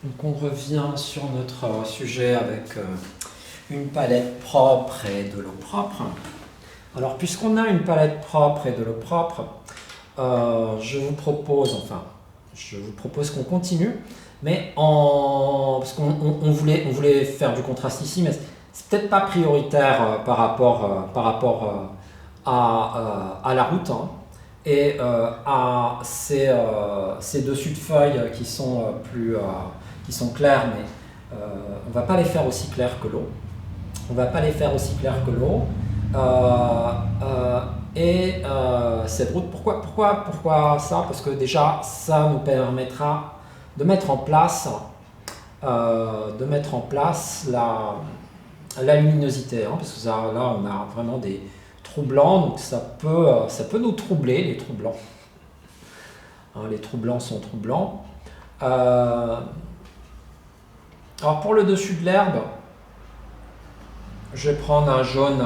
Donc on revient sur notre sujet avec une palette propre et de l'eau propre. Alors puisqu'on a une palette propre et de l'eau propre, je vous propose qu'on continue, mais parce qu'on voulait faire du contraste ici, mais c'est peut-être pas prioritaire par rapport à la route, hein, et à ces dessus de feuilles qui sont qui sont clairs, mais on va pas les faire aussi clairs que l'eau. On va pas les faire aussi clairs que l'eau. Cette route, pourquoi ça? Parce que déjà, ça nous permettra de mettre en place, la luminosité, hein, parce que ça, là, on a vraiment des trous blancs, donc ça peut nous troubler, les trous blancs. Hein, les trous blancs sont troublants. Alors pour le dessus de l'herbe, je vais prendre un jaune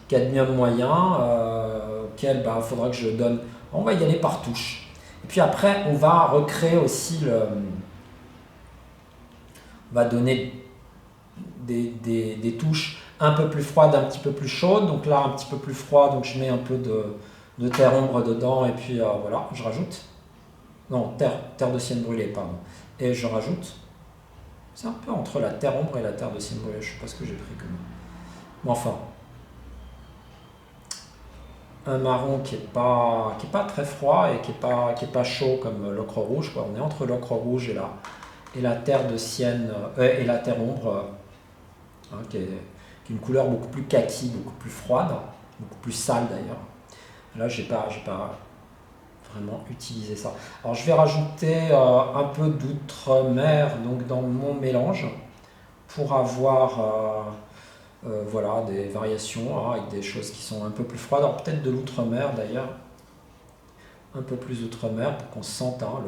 cadmium moyen, auquel il faudra que je donne. On va y aller par touche. Et puis après, on va recréer aussi on va donner des touches un peu plus froides, un petit peu plus chaudes. Donc là, un petit peu plus froid, donc je mets un peu de terre ombre dedans, et puis voilà, je rajoute. Non, terre de sienne brûlée, pardon. Et je rajoute. C'est un peu entre la terre ombre et la terre de sienne brûlée, je ne sais pas ce que j'ai pris comme. Mais enfin, un marron qui est pas très froid et qui est pas chaud comme l'ocre rouge, quoi. On est entre l'ocre rouge et la terre de sienne et la terre ombre, hein, qui est une couleur beaucoup plus kaki, beaucoup plus froide, beaucoup plus sale d'ailleurs. Là, j'ai pas vraiment utilisé ça. Alors je vais rajouter un peu d'outre-mer donc dans mon mélange pour avoir voilà, des variations, hein, avec des choses qui sont un peu plus froides. Alors peut-être de l'outre-mer d'ailleurs, un peu plus outre-mer pour qu'on sente, hein,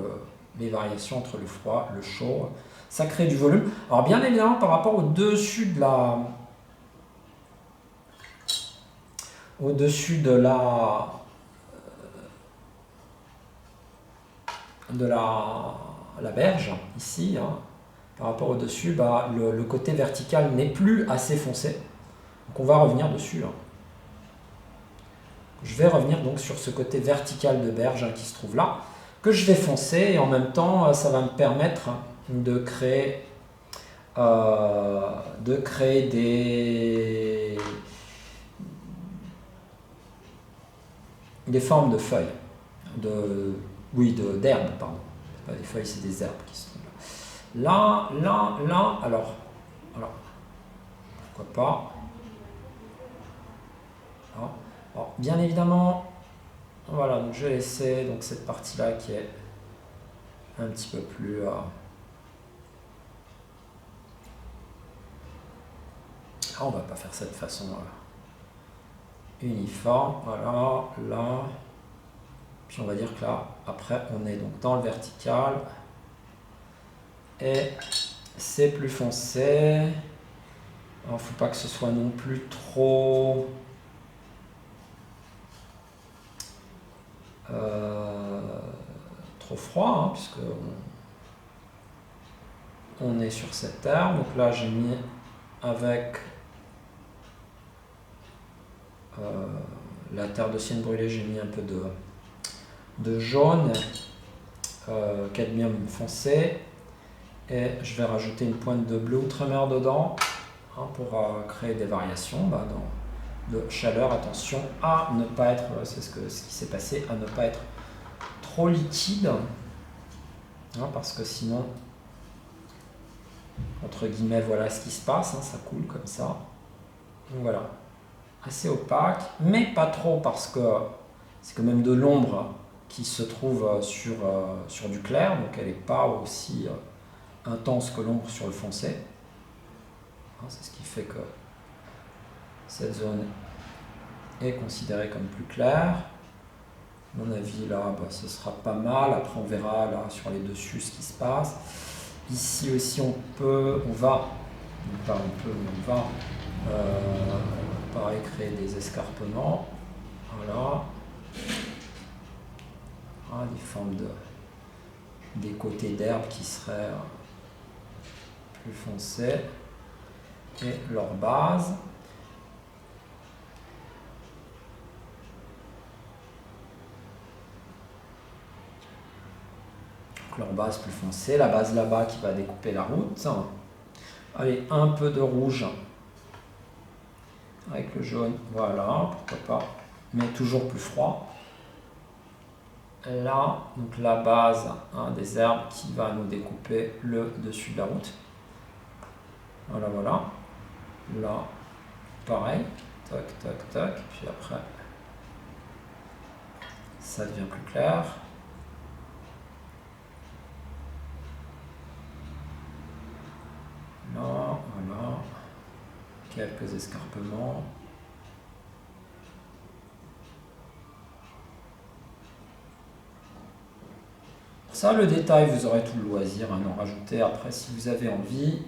les variations entre le froid, le chaud. Ça crée du volume. Alors bien évidemment par rapport au-dessus de la berge ici, hein, par rapport au-dessus, le côté vertical n'est plus assez foncé. Donc on va revenir dessus, hein. Je vais revenir donc sur ce côté vertical de berge, hein, qui se trouve là, que je vais foncer, et en même temps ça va me permettre de créer des formes de feuilles, d'herbes, pardon. C'est pas des feuilles, c'est des herbes qui se trouvent là. Là, alors, pourquoi pas. Alors, bien évidemment, voilà, donc je vais laisser donc cette partie-là qui est un petit peu plus. On va pas faire ça de façon uniforme. Voilà, là. Puis on va dire que là, après, on est donc dans le vertical. Et c'est plus foncé. Alors, faut pas que ce soit non plus trop. Trop froid, hein, puisque on est sur cette terre. Donc là, j'ai mis avec la terre de sienne brûlée, j'ai mis un peu de jaune, cadmium foncé, et je vais rajouter une pointe de bleu outre-mer dedans, hein, pour créer des variations de chaleur. Attention à ne pas être, c'est ce qui s'est passé, à ne pas être trop liquide, hein, parce que sinon, entre guillemets, voilà ce qui se passe, hein, ça coule comme ça. Donc voilà, assez opaque, mais pas trop, parce que c'est quand même de l'ombre qui se trouve sur du clair, donc elle n'est pas aussi intense que l'ombre sur le foncé. Hein, c'est ce qui fait que cette zone est considérée comme plus claire. À mon avis, là, ce sera pas mal. Après, on verra là sur les dessus ce qui se passe. Ici aussi, on va pareil, créer des escarpements. Voilà. Ah, des formes des côtés d'herbe qui seraient plus foncés et leur base. Donc leur base plus foncée, la base là-bas qui va découper la route. Allez, un peu de rouge avec le jaune, voilà, pourquoi pas, mais toujours plus froid. Là, donc la base des herbes qui va nous découper le dessus de la route. Voilà, voilà. Là, pareil, tac, tac, tac, puis après, ça devient plus clair. Là, voilà, quelques escarpements. Ça, le détail, vous aurez tout le loisir à en rajouter après si vous avez envie.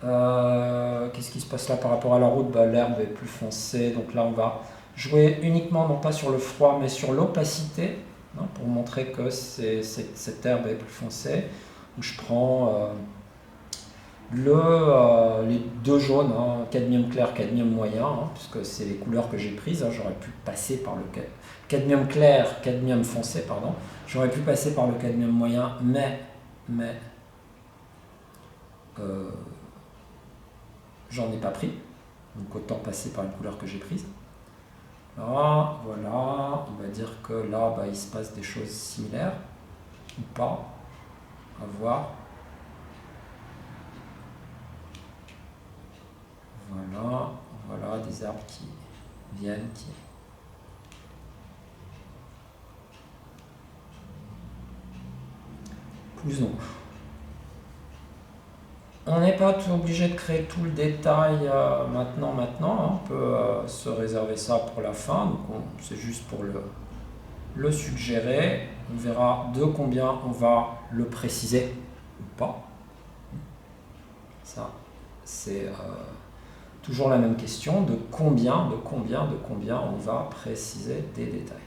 Qu'est-ce qui se passe là par rapport à la route? L'herbe est plus foncée, donc là on va jouer uniquement non pas sur le froid mais sur l'opacité, pour montrer que cette herbe est plus foncée. Donc je prends les deux jaunes, cadmium clair, cadmium moyen, puisque c'est les couleurs que j'ai prises. J'aurais pu passer par le cadmium clair, cadmium foncé, pardon. J'aurais pu passer par le cadmium moyen, mais j'en ai pas pris, donc autant passer par une couleur que j'ai prise. Là, voilà, on va dire que là, il se passe des choses similaires, ou pas, à voir. Voilà, voilà, des arbres qui viennent, qui... Plus non. On n'est pas tout obligé de créer tout le détail maintenant. On peut se réserver ça pour la fin. Donc c'est juste pour le suggérer. On verra de combien on va le préciser ou pas. Ça, c'est toujours la même question. De combien on va préciser des détails.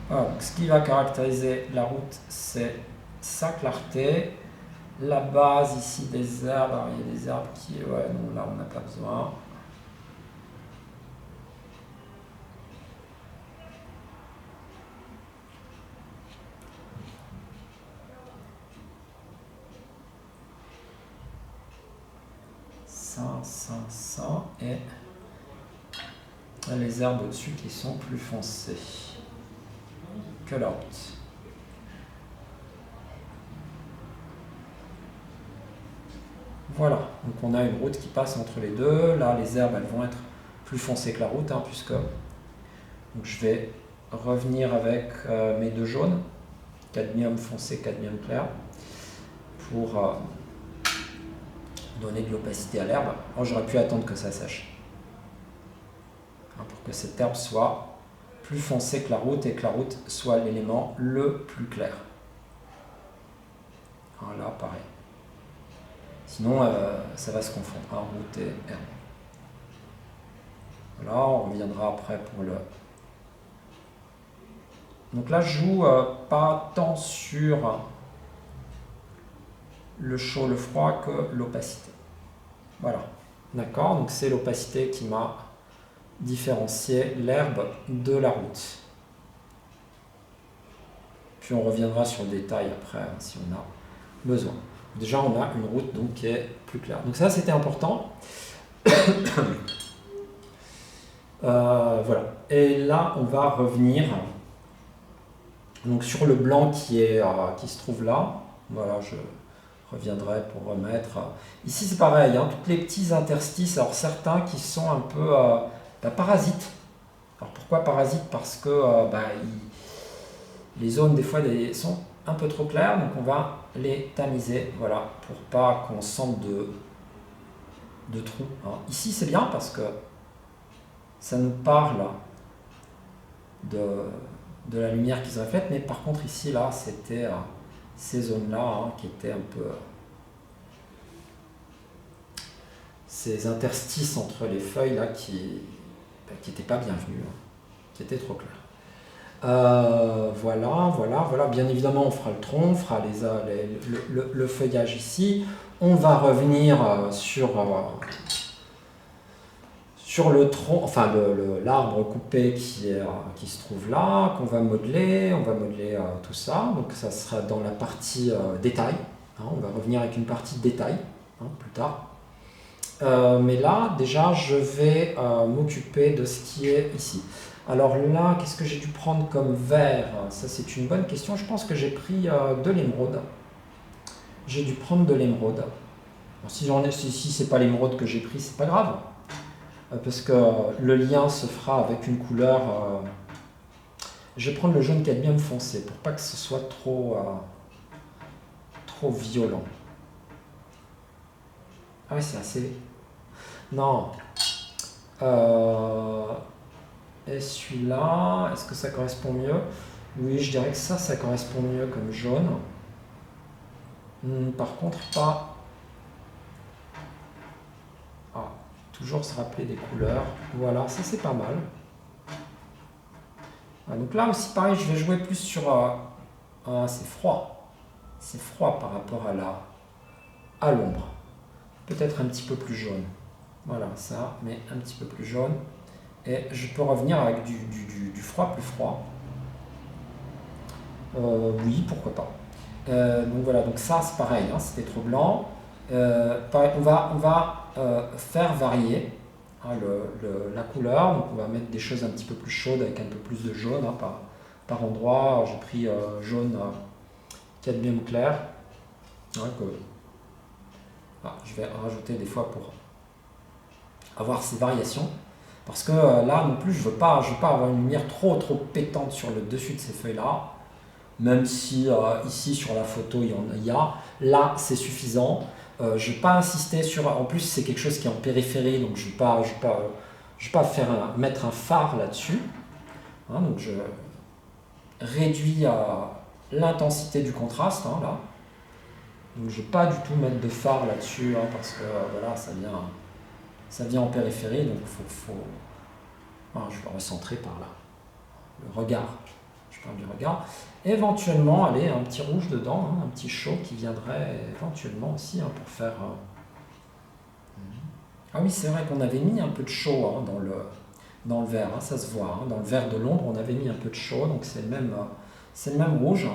Voilà, donc ce qui va caractériser la route, c'est sa clarté. La base ici des herbes, alors il y a des herbes qui, ouais, non, là on n'a pas besoin. Ça, et les herbes au-dessus qui sont plus foncées que la route. Voilà, donc on a une route qui passe entre les deux. Là, les herbes, elles vont être plus foncées que la route, puisque donc, je vais revenir avec mes deux jaunes, cadmium foncé, cadmium clair, pour donner de l'opacité à l'herbe. J'aurais pu attendre que ça sèche, pour que cette herbe soit plus foncée que la route et que la route soit l'élément le plus clair. Voilà, pareil. Sinon, ça va se confondre, route et herbe. Voilà, on reviendra après pour le... Donc là, je joue pas tant sur le chaud, le froid que l'opacité. Voilà, d'accord, donc c'est l'opacité qui m'a différencié l'herbe de la route. Puis on reviendra sur le détail après, si on a besoin. Déjà, on a une route donc, qui est plus claire. Donc ça, c'était important. Voilà. Et là, on va revenir donc, sur le blanc qui se trouve là. Voilà, je reviendrai pour remettre. Ici, c'est pareil, tous les petits interstices. Alors, certains qui sont un peu parasites. Alors, pourquoi parasites? Parce que les zones, des fois, sont un peu trop claires. Donc, on va les tamiser, voilà, pour pas qu'on sente de trous. Ici, c'est bien parce que ça nous parle de la lumière qui se reflète, mais par contre ici, là, c'était ces zones-là qui étaient un peu ces interstices entre les feuilles là qui n'étaient pas bienvenus, hein, qui étaient trop clairs. Voilà. Bien évidemment, on fera le tronc, on fera le feuillage ici. On va revenir sur le tronc, enfin l'arbre coupé qui se trouve là, qu'on va modeler. On va modeler tout ça. Donc ça sera dans la partie détail. Hein, on va revenir avec une partie détail plus tard. Mais là, déjà, je vais m'occuper de ce qui est ici. Alors là, qu'est-ce que j'ai dû prendre comme vert? Ça, c'est une bonne question. Je pense que j'ai pris de l'émeraude. J'ai dû prendre de l'émeraude. Si c'est pas l'émeraude que j'ai pris, c'est pas grave. Parce que le lien se fera avec une couleur. Je vais prendre le jaune cadmium foncé pour pas que ce soit trop violent. Ah oui, c'est assez. Non. Et celui-là, est-ce que ça correspond mieux? Oui, je dirais que ça correspond mieux comme jaune. Par contre, pas... Ah, toujours se rappeler des couleurs. Voilà, ça c'est pas mal. Ah, donc là aussi, pareil, je vais jouer plus sur... Ah, c'est froid. C'est froid par rapport à l'ombre. Peut-être un petit peu plus jaune. Voilà, ça, mais un petit peu plus jaune. Et je peux revenir avec du froid plus froid. Oui, pourquoi pas. Donc voilà, donc ça c'est pareil, hein, c'était trop blanc. Pareil, on va faire varier hein, la couleur. Donc on va mettre des choses un petit peu plus chaudes avec un peu plus de jaune hein, par endroit. J'ai pris jaune cadmium clair. Hein, je vais rajouter des fois pour avoir ces variations. Parce que là non plus, je veux pas avoir une lumière trop pétante sur le dessus de ces feuilles-là. Même si ici sur la photo il y a. Là c'est suffisant. Je ne vais pas insister sur... En plus c'est quelque chose qui est en périphérie, donc je ne vais pas mettre un phare là-dessus. Hein, donc je réduis l'intensité du contraste, hein, là. Donc je ne vais pas du tout mettre de phare là-dessus, hein, parce que voilà, ça vient en périphérie, donc il faut... Ah, je vais recentrer par là. Le regard. Je parle du regard. Éventuellement, allez, un petit rouge dedans, hein, un petit chaud qui viendrait éventuellement aussi hein, pour faire... Ah oui, c'est vrai qu'on avait mis un peu de chaud hein, dans le vert, hein, ça se voit. Hein, dans le vert de l'ombre, on avait mis un peu de chaud, donc c'est le même rouge.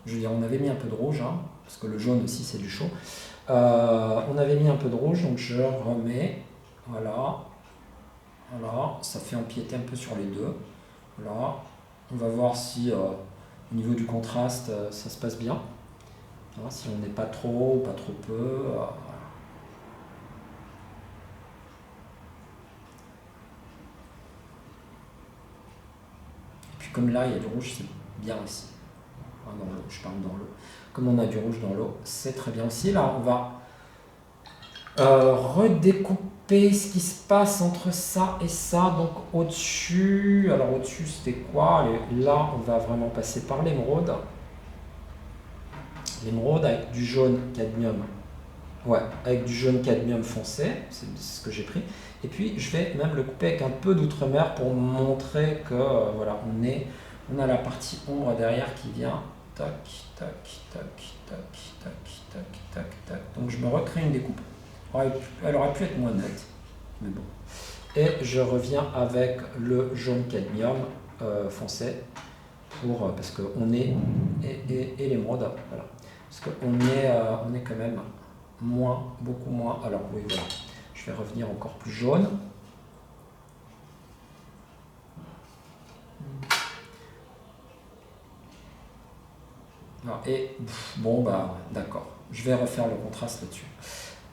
Je veux dire, on avait mis un peu de rouge, hein, parce que le jaune aussi c'est du chaud. On avait mis un peu de rouge, donc je remets. Voilà. Voilà, ça fait empiéter un peu sur les deux. Voilà. On va voir si au niveau du contraste ça se passe bien. Voilà, si on n'est pas trop ou pas trop peu. Voilà. Et puis comme là il y a du rouge, c'est bien aussi. Enfin, dans l'eau, je parle dans l'eau. Comme on a du rouge dans l'eau, c'est très bien aussi. Là on va redécouper ce qui se passe entre ça et ça. Donc au-dessus, alors au-dessus c'était quoi? Là on va vraiment passer par l'émeraude. L'émeraude avec du jaune cadmium. Ouais, avec du jaune cadmium foncé, c'est ce que j'ai pris. Et puis je vais même le couper avec un peu d'outre-mer pour montrer que voilà, on a la partie ombre derrière qui vient. Tac, tac, tac, tac, tac, tac, tac, tac. Donc je me recrée une découpe. Elle aurait pu être moins nette, mais bon. Et je reviens avec le jaune cadmium foncé parce qu'on est et l'émeraude, voilà. Parce qu'on est quand même beaucoup moins. Alors oui, voilà. Je vais revenir encore plus jaune. Et bon bah d'accord. Je vais refaire le contraste là-dessus.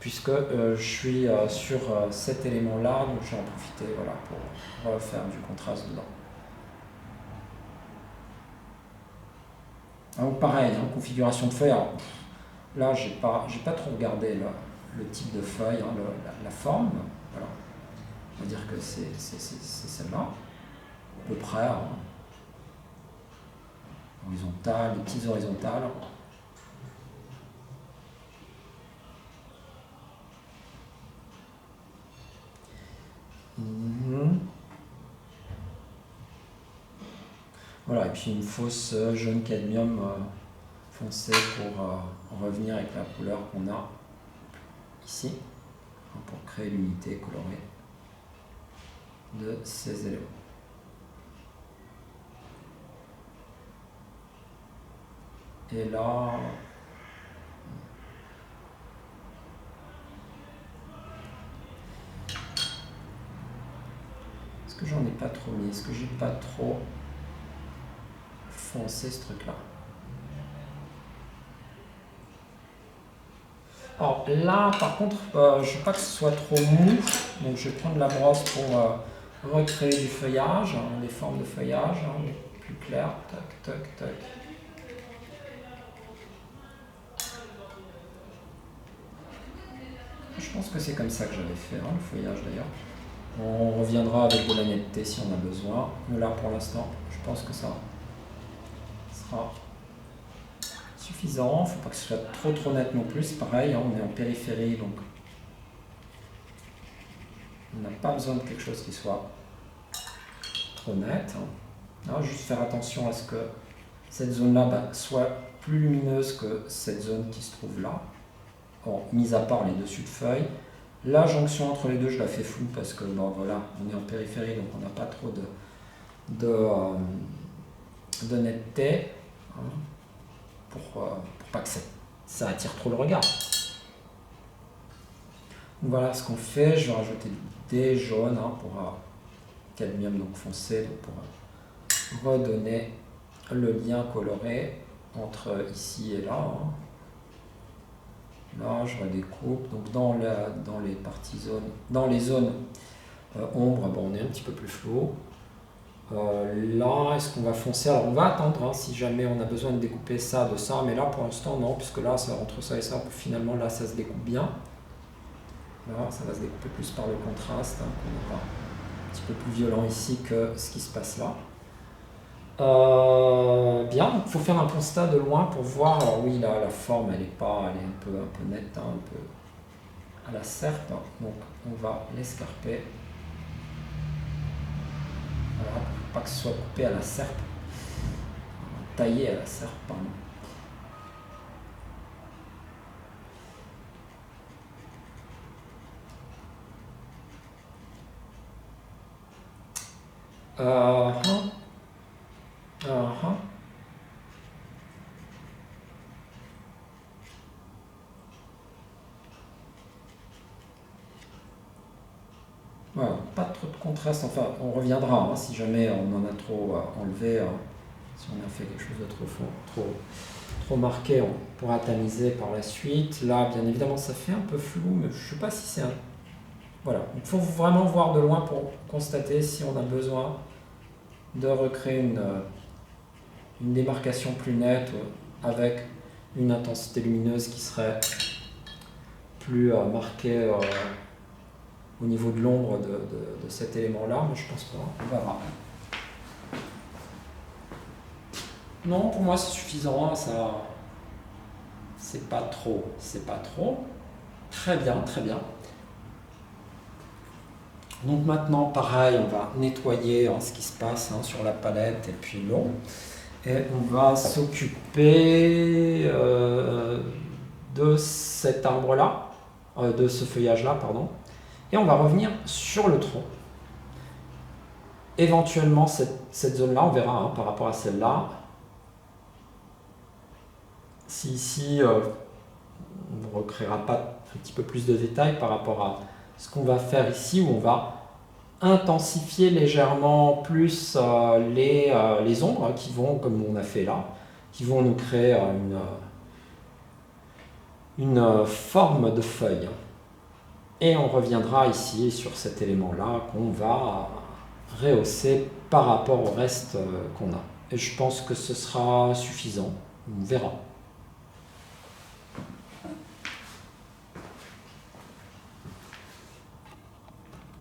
Puisque je suis sur cet élément-là, donc je vais en profiter voilà, pour refaire du contraste dedans. Donc pareil, hein, configuration de feuille. Alors, là, j'ai pas trop regardé le type de feuille, hein, la forme. Voilà. On va dire que c'est celle-là, à peu près. Hein. Horizontale, des petites horizontales. Voilà, et puis une fausse jaune cadmium foncé pour revenir avec la couleur qu'on a ici, pour créer l'unité colorée de ces éléments. Et là, est-ce que j'en ai pas trop mis? Est-ce que j'ai pas trop foncé ce truc-là? Alors là, par contre, je ne veux pas que ce soit trop mou, donc je vais prendre la brosse pour recréer du feuillage, des formes de feuillage plus claires. Tac, tac, tac. Je pense que c'est comme ça que j'avais fait le feuillage d'ailleurs. On reviendra avec de la netteté si on a besoin, mais là pour l'instant, je pense que ça sera suffisant. Il ne faut pas que ce soit trop net non plus, c'est pareil, on est en périphérie, donc on n'a pas besoin de quelque chose qui soit trop net. Là, juste faire attention à ce que cette zone-là soit plus lumineuse que cette zone qui se trouve là. Bon, mis à part les dessus de feuilles. La jonction entre les deux, je la fais floue parce que bon, voilà, on est en périphérie, donc on n'a pas trop de netteté pour pas que ça attire trop le regard. Donc voilà ce qu'on fait. Je vais rajouter des jaunes pour cadmium donc foncé, donc pour redonner le lien coloré entre ici et là. Là, je redécoupe. Donc dans les parties zones, dans les zones ombre, on est un petit peu plus flou. Là, est-ce qu'on va foncer? Alors on va attendre si jamais on a besoin de découper ça de ça, mais là pour l'instant non, puisque là, entre ça et ça, finalement là, ça se découpe bien. Là, ça va se découper plus par le contraste, qu'on aura un petit peu plus violent ici que ce qui se passe là. Bien, il faut faire un constat de loin pour voir. Alors oui, là, la forme, elle est un peu nette, un peu à la serpe. Donc, on va l'escarper. Voilà, pour pas que ce soit coupé à la serpe. Taillé à la serpe, pardon. Voilà, pas trop de contraste, enfin on reviendra si jamais on en a trop enlevé, si on a fait quelque chose de trop marqué, on pourra tamiser par la suite. Là bien évidemment ça fait un peu flou, mais je ne sais pas si c'est un... Voilà, il faut vraiment voir de loin pour constater si on a besoin de recréer une démarcation plus nette avec une intensité lumineuse qui serait plus marquée au niveau de l'ombre de cet élément-là, mais je pense pas, on verra. Non, pour moi c'est suffisant, ça, c'est pas trop. Très bien, très bien. Donc maintenant, pareil, on va nettoyer ce qui se passe sur la palette et puis l'eau. Et on va s'occuper de cet arbre-là, de ce feuillage-là, pardon. Et on va revenir sur le tronc. Éventuellement, cette zone-là, on verra par rapport à celle-là. Si ici, on ne recréera pas un petit peu plus de détails par rapport à ce qu'on va faire ici, où on va intensifier légèrement plus les ombres qui vont, comme on a fait là, qui vont nous créer une forme de feuille. Et on reviendra ici sur cet élément-là qu'on va rehausser par rapport au reste qu'on a. Et je pense que ce sera suffisant. On verra.